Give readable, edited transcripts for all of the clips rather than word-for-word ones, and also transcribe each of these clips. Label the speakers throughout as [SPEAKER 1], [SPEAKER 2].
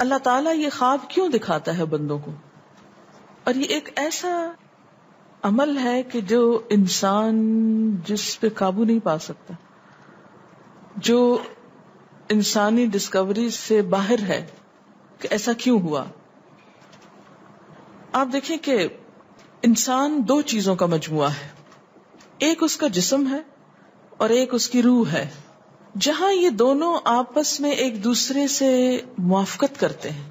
[SPEAKER 1] اللہ تعالیٰ یہ خواب کیوں دکھاتا ہے بندوں کو؟ اور یہ ایک ایسا عمل ہے کہ جو انسان جس پہ قابو نہیں پا سکتا، جو انسانی ڈسکوری سے باہر ہے کہ ایسا کیوں ہوا. آپ دیکھیں کہ انسان دو چیزوں کا مجموعہ ہے، ایک اس کا جسم ہے اور ایک اس کی روح ہے. جہاں یہ دونوں آپس میں ایک دوسرے سے موافقت کرتے ہیں،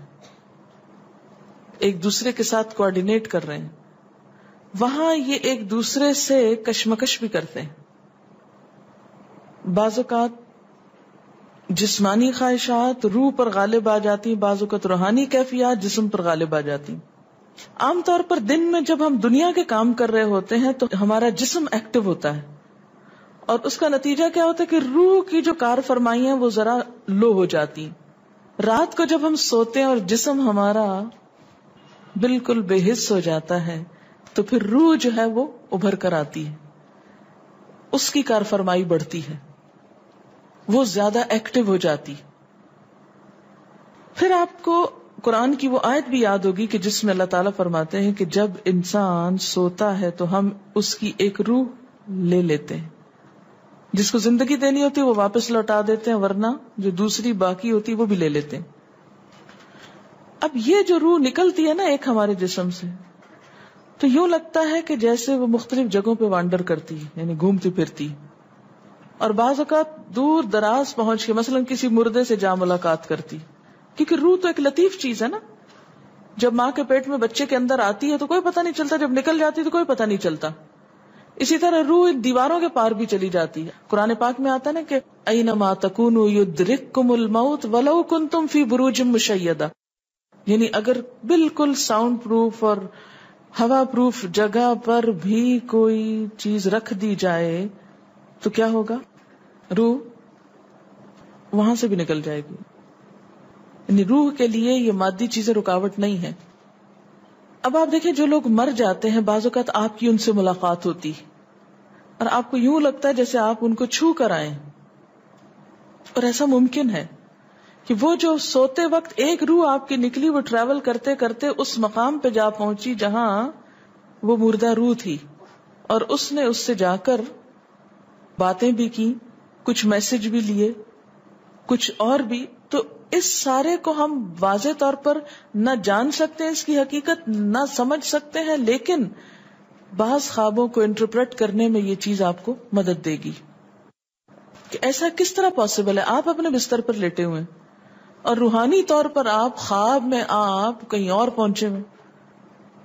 [SPEAKER 1] ایک دوسرے کے ساتھ کوآرڈینیٹ کر رہے ہیں، وہاں یہ ایک دوسرے سے کشمکش بھی کرتے ہیں. بعض اوقات جسمانی خواہشات روح پر غالب آ جاتی ہیں، بعض اوقات روحانی کیفیات جسم پر غالب آ جاتی ہیں. عام طور پر دن میں جب ہم دنیا کے کام کر رہے ہوتے ہیں تو ہمارا جسم ایکٹیو ہوتا ہے، اور اس کا نتیجہ کیا ہوتا ہے کہ روح کی جو کار فرمائی ہیں وہ ذرا لو ہو جاتی ہیں. رات کو جب ہم سوتے ہیں اور جسم ہمارا بالکل بے حس ہو جاتا ہے تو پھر روح جو ہے وہ ابھر کر آتی ہے، اس کی کار فرمائی بڑھتی ہے، وہ زیادہ ایکٹیو ہو جاتی. پھر آپ کو قرآن کی وہ آیت بھی یاد ہوگی کہ جس میں اللہ تعالیٰ فرماتے ہیں کہ جب انسان سوتا ہے تو ہم اس کی ایک روح لے لیتے ہیں، جس کو زندگی دینی ہوتی ہے وہ واپس لوٹا دیتے ہیں، ورنہ جو دوسری باقی ہوتی وہ بھی لے لیتے ہیں. اب یہ جو روح نکلتی ہے نا ایک ہمارے جسم سے، تو یوں لگتا ہے کہ جیسے وہ مختلف جگہوں پہ وانڈر کرتی ہے، یعنی گھومتی پھرتی، اور بعض اوقات دور دراز پہنچ کے مثلا کسی مردے سے جا ملاقات کرتی، کیونکہ روح تو ایک لطیف چیز ہے نا. جب ماں کے پیٹ میں بچے کے اندر آتی ہے تو کوئی پتہ نہیں چلتا، جب نکل جاتی ہے تو کوئی پتہ نہیں چلتا. اسی طرح روح دیواروں کے پار بھی چلی جاتی ہے. قرآن پاک میں آتا ہے نا کہ اینما تکونوا یدرککم الموت ولو کنتم فی بروج مشیدہ، یعنی اگر بالکل ساؤنڈ پروف اور ہوا پروف جگہ پر بھی کوئی چیز رکھ دی جائے تو کیا ہوگا؟ روح وہاں سے بھی نکل جائے گی. یعنی روح کے لیے یہ مادی چیزیں رکاوٹ نہیں ہے. اب آپ دیکھیں جو لوگ مر جاتے ہیں بعض اوقات آپ کی ان سے ملاقات ہوتی اور آپ کو یوں لگتا ہے جیسے آپ ان کو چھو کر آئیں، اور ایسا ممکن ہے کہ وہ جو سوتے وقت ایک روح آپ کی نکلی وہ ٹریول کرتے کرتے اس مقام پہ جا پہنچی جہاں وہ مردہ روح تھی، اور اس نے اس سے جا کر باتیں بھی کی، کچھ میسج بھی لیے، کچھ اور بھی. تو اس سارے کو ہم واضح طور پر نہ جان سکتے ہیں، اس کی حقیقت نہ سمجھ سکتے ہیں، لیکن بعض خوابوں کو انٹرپریٹ کرنے میں یہ چیز آپ کو مدد دے گی کہ ایسا کس طرح پاسبل ہے. آپ اپنے بستر پر لیٹے ہوئے اور روحانی طور پر آپ خواب میں آپ کہیں اور پہنچے ہوئے.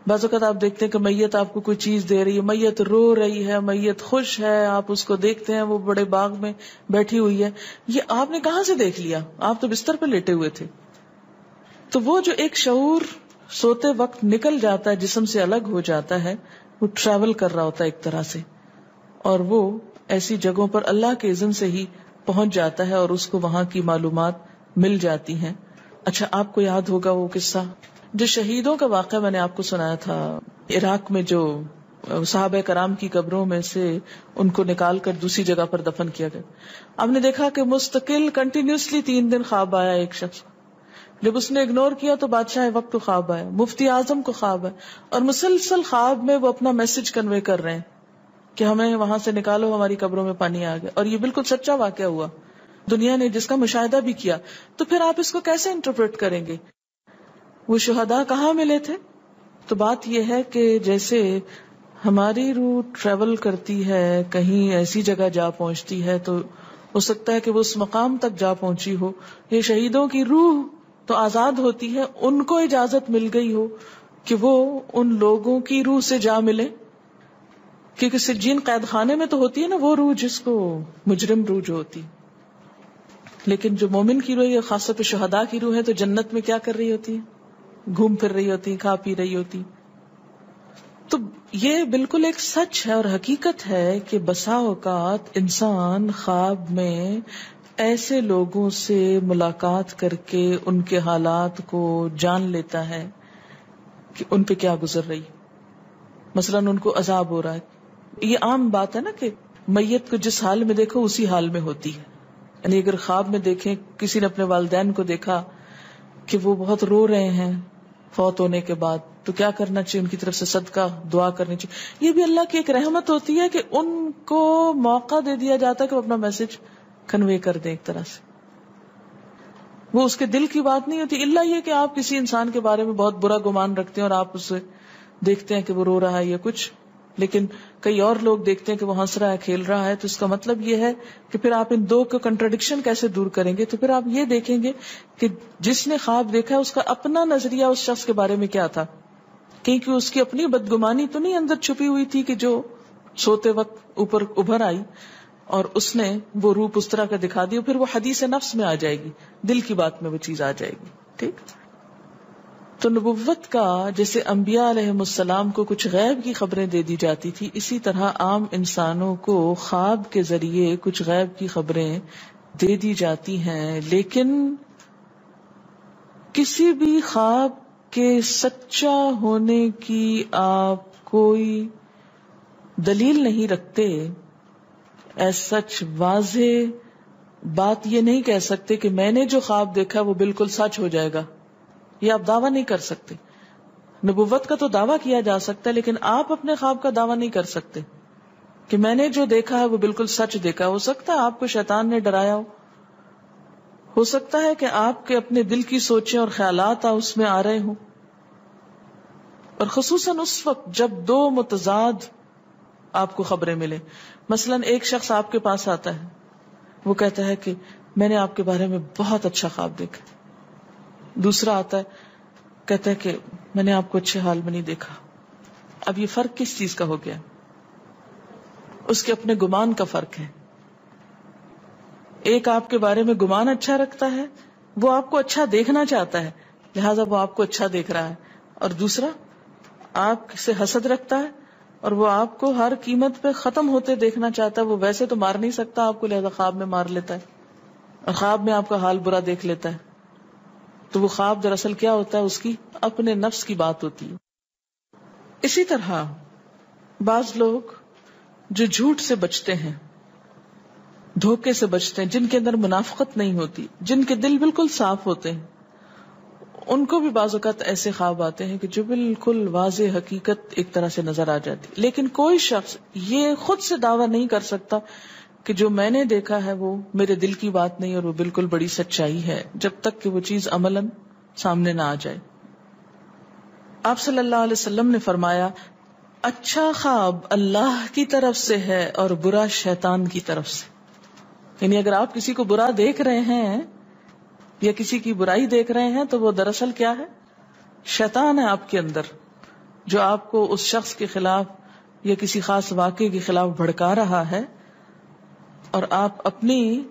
[SPEAKER 1] بعض اوقات آپ دیکھتے ہیں کہ میت آپ کو کوئی چیز دے رہی ہے، میت رو رہی ہے، میت خوش ہے، آپ اس کو دیکھتے ہیں وہ بڑے باغ میں بیٹھی ہوئی ہے. یہ آپ نے کہاں سے دیکھ لیا؟ آپ تو بستر پہ لیٹے ہوئے تھے. تو وہ جو ایک شعور سوتے وقت نکل جاتا ہے، جسم سے الگ ہو جاتا ہے، وہ ٹریول کر رہا ہوتا ہے ایک طرح سے، اور وہ ایسی جگہوں پر اللہ کے اذن سے ہی پہنچ جاتا ہے اور اس کو وہاں کی معلومات مل جاتی ہیں. اچھا آپ کو یاد ہوگا وہ قصہ جو شہیدوں کا واقعہ میں نے آپ کو سنایا تھا، عراق میں جو صحابہ کرام کی قبروں میں سے ان کو نکال کر دوسری جگہ پر دفن کیا گیا. آپ نے دیکھا کہ مستقل کنٹینیوسلی 3 دن خواب آیا ایک شخص، جب اس نے اگنور کیا تو بادشاہ وقت کو خواب آیا، مفتی اعظم کو خواب ہے، اور مسلسل خواب میں وہ اپنا میسج کنوے کر رہے ہیں کہ ہمیں وہاں سے نکالو، ہماری قبروں میں پانی آ گیا. اور یہ بالکل سچا واقعہ ہوا، دنیا نے جس کا مشاہدہ بھی کیا. تو پھر آپ اس کو کیسے انٹرپریٹ کریں گے؟ وہ شہداء کہاں ملے تھے؟ تو بات یہ ہے کہ جیسے ہماری روح ٹریول کرتی ہے، کہیں ایسی جگہ جا پہنچتی ہے تو ہو سکتا ہے کہ وہ اس مقام تک جا پہنچی ہو. یہ شہیدوں کی روح تو آزاد ہوتی ہے، ان کو اجازت مل گئی ہو کہ وہ ان لوگوں کی روح سے جا ملے، کیونکہ سجین قید خانے میں تو ہوتی ہے نا وہ روح جس کو مجرم روح جو ہوتی، لیکن جو مومن کی روح ہے، خاص طور پہ شہداء کی روح ہے، تو جنت میں کیا کر رہی ہوتی ہے؟ گھوم پھر رہی ہوتی، کھا پی رہی ہوتی. تو یہ بالکل ایک سچ ہے اور حقیقت ہے کہ بسا اوقات انسان خواب میں ایسے لوگوں سے ملاقات کر کے ان کے حالات کو جان لیتا ہے کہ ان پہ کیا گزر رہی. مثلا ان کو عذاب ہو رہا ہے. یہ عام بات ہے نا کہ میت کو جس حال میں دیکھو اسی حال میں ہوتی ہے. یعنی اگر خواب میں دیکھیں کسی نے اپنے والدین کو دیکھا کہ وہ بہت رو رہے ہیں فوت ہونے کے بعد، تو کیا کرنا چاہیے؟ ان کی طرف سے صدقہ دعا کرنی چاہیے. یہ بھی اللہ کی ایک رحمت ہوتی ہے کہ ان کو موقع دے دیا جاتا ہے کہ وہ اپنا میسج کنوے کر دیں. ایک طرح سے وہ اس کے دل کی بات نہیں ہوتی، الا یہ کہ آپ کسی انسان کے بارے میں بہت برا گمان رکھتے ہیں اور آپ اسے دیکھتے ہیں کہ وہ رو رہا ہے یا کچھ، لیکن کئی اور لوگ دیکھتے ہیں کہ وہ ہنس رہا ہے، کھیل رہا ہے. تو اس کا مطلب یہ ہے کہ پھر آپ ان دو کا کنٹراڈکشن کیسے دور کریں گے؟ تو پھر آپ یہ دیکھیں گے کہ جس نے خواب دیکھا ہے اس کا اپنا نظریہ اس شخص کے بارے میں کیا تھا، کیونکہ اس کی اپنی بدگمانی تو نہیں اندر چھپی ہوئی تھی کہ جو سوتے وقت اوپر ابھر آئی اور اس نے وہ روپ اس طرح کا دکھا دیا. پھر وہ حدیث نفس میں آ جائے گی، دل کی بات میں وہ چیز آ جائے گی. ٹھیک. تو نبوت کا جیسے انبیاء علیہ السلام کو کچھ غیب کی خبریں دے دی جاتی تھی، اسی طرح عام انسانوں کو خواب کے ذریعے کچھ غیب کی خبریں دے دی جاتی ہیں. لیکن کسی بھی خواب کے سچا ہونے کی آپ کوئی دلیل نہیں رکھتے. ایز سچ واضح بات یہ نہیں کہہ سکتے کہ میں نے جو خواب دیکھا وہ بالکل سچ ہو جائے گا، یہ آپ دعویٰ نہیں کر سکتے. نبوت کا تو دعویٰ کیا جا سکتا ہے، لیکن آپ اپنے خواب کا دعویٰ نہیں کر سکتے کہ میں نے جو دیکھا ہے وہ بالکل سچ دیکھا. ہو سکتا ہے آپ کو شیطان نے ڈرایا ہو سکتا ہے کہ آپ کے اپنے دل کی سوچیں اور خیالات اس میں آ رہے ہوں، اور خصوصاً اس وقت جب دو متضاد آپ کو خبریں ملیں. مثلا ایک شخص آپ کے پاس آتا ہے، وہ کہتا ہے کہ میں نے آپ کے بارے میں بہت اچھا خواب دیکھا. دوسرا آتا ہے کہتا ہے کہ میں نے آپ کو اچھے حال میں نہیں دیکھا. اب یہ فرق کس چیز کا ہو گیا؟ اس کے اپنے گمان کا فرق ہے. ایک آپ کے بارے میں گمان اچھا رکھتا ہے، وہ آپ کو اچھا دیکھنا چاہتا ہے لہذا وہ آپ کو اچھا دیکھ رہا ہے، اور دوسرا آپ سے حسد رکھتا ہے اور وہ آپ کو ہر قیمت پہ ختم ہوتے دیکھنا چاہتا ہے. وہ ویسے تو مار نہیں سکتا آپ کو، لہذا خواب میں مار لیتا ہے اور خواب میں آپ کا حال برا دیکھ لیتا ہے. تو وہ خواب دراصل کیا ہوتا ہے؟ اس کی اپنے نفس کی بات ہوتی ہے. اسی طرح بعض لوگ جو جھوٹ سے بچتے ہیں، دھوکے سے بچتے ہیں، جن کے اندر منافقت نہیں ہوتی، جن کے دل بالکل صاف ہوتے ہیں، ان کو بھی بعض اوقات ایسے خواب آتے ہیں کہ جو بالکل واضح حقیقت ایک طرح سے نظر آ جاتی. لیکن کوئی شخص یہ خود سے دعویٰ نہیں کر سکتا کہ جو میں نے دیکھا ہے وہ میرے دل کی بات نہیں اور وہ بالکل بڑی سچائی ہے، جب تک کہ وہ چیز عملاً سامنے نہ آ جائے. آپ صلی اللہ علیہ وسلم نے فرمایا اچھا خواب اللہ کی طرف سے ہے اور برا شیطان کی طرف سے. یعنی اگر آپ کسی کو برا دیکھ رہے ہیں یا کسی کی برائی دیکھ رہے ہیں تو وہ دراصل کیا ہے؟ شیطان ہے آپ کے اندر، جو آپ کو اس شخص کے خلاف یا کسی خاص واقعے کے خلاف بھڑکا رہا ہے، اور آپ اپنی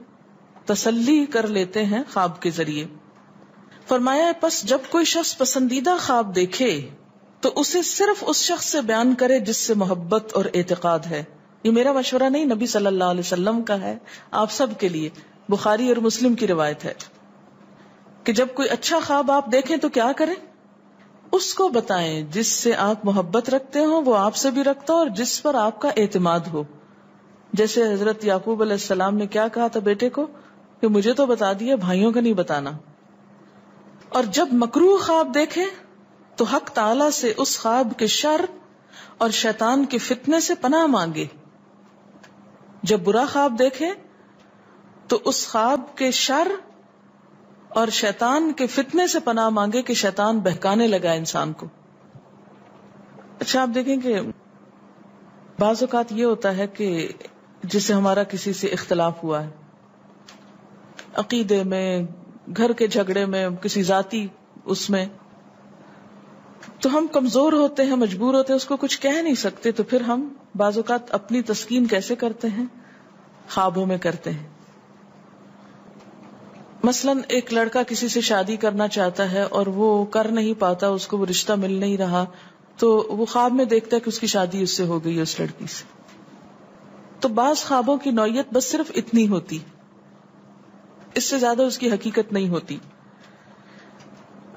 [SPEAKER 1] تسلی کر لیتے ہیں خواب کے ذریعے. فرمایا پس جب کوئی شخص پسندیدہ خواب دیکھے تو اسے صرف اس شخص سے بیان کرے جس سے محبت اور اعتقاد ہے. یہ میرا مشورہ نہیں، نبی صلی اللہ علیہ وسلم کا ہے آپ سب کے لیے. بخاری اور مسلم کی روایت ہے کہ جب کوئی اچھا خواب آپ دیکھیں تو کیا کریں؟ اس کو بتائیں جس سے آپ محبت رکھتے ہو، وہ آپ سے بھی رکھتا ہو اور جس پر آپ کا اعتماد ہو. جیسے حضرت یعقوب علیہ السلام نے کیا کہا تھا بیٹے کو کہ مجھے تو بتا دیا، بھائیوں کو نہیں بتانا. اور جب مکروہ خواب دیکھیں تو حق تعالی سے اس خواب کے شر اور شیطان کے فتنے سے پناہ مانگے. جب برا خواب دیکھیں تو اس خواب کے شر اور شیطان کے فتنے سے پناہ مانگے کہ شیطان بہکانے لگا انسان کو. اچھا آپ دیکھیں کہ بعض اوقات یہ ہوتا ہے کہ جسے ہمارا کسی سے اختلاف ہوا ہے، عقیدے میں، گھر کے جھگڑے میں، کسی ذاتی اس میں، تو ہم کمزور ہوتے ہیں، مجبور ہوتے ہیں، اس کو کچھ کہہ نہیں سکتے. تو پھر ہم بعض اوقات اپنی تسکین کیسے کرتے ہیں؟ خوابوں میں کرتے ہیں. مثلا ایک لڑکا کسی سے شادی کرنا چاہتا ہے اور وہ کر نہیں پاتا، اس کو وہ رشتہ مل نہیں رہا، تو وہ خواب میں دیکھتا ہے کہ اس کی شادی اس سے ہو گئی ہے، اس لڑکی سے. تو بعض خوابوں کی نوعیت بس صرف اتنی ہوتی، اس سے زیادہ اس کی حقیقت نہیں ہوتی.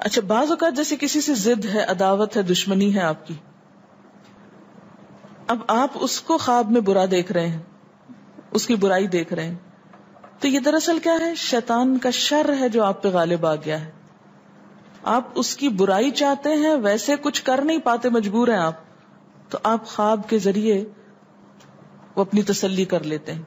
[SPEAKER 1] اچھا بعض اوقات جیسے کسی سے ضد ہے، عداوت ہے، دشمنی ہے آپ کی، اب آپ اس کو خواب میں برا دیکھ رہے ہیں، اس کی برائی دیکھ رہے ہیں، تو یہ دراصل کیا ہے؟ شیطان کا شر ہے جو آپ پہ غالب آ گیا ہے. آپ اس کی برائی چاہتے ہیں، ویسے کچھ کر نہیں پاتے، مجبور ہیں آپ، تو آپ خواب کے ذریعے وہ اپنی تسلی کر لیتے ہیں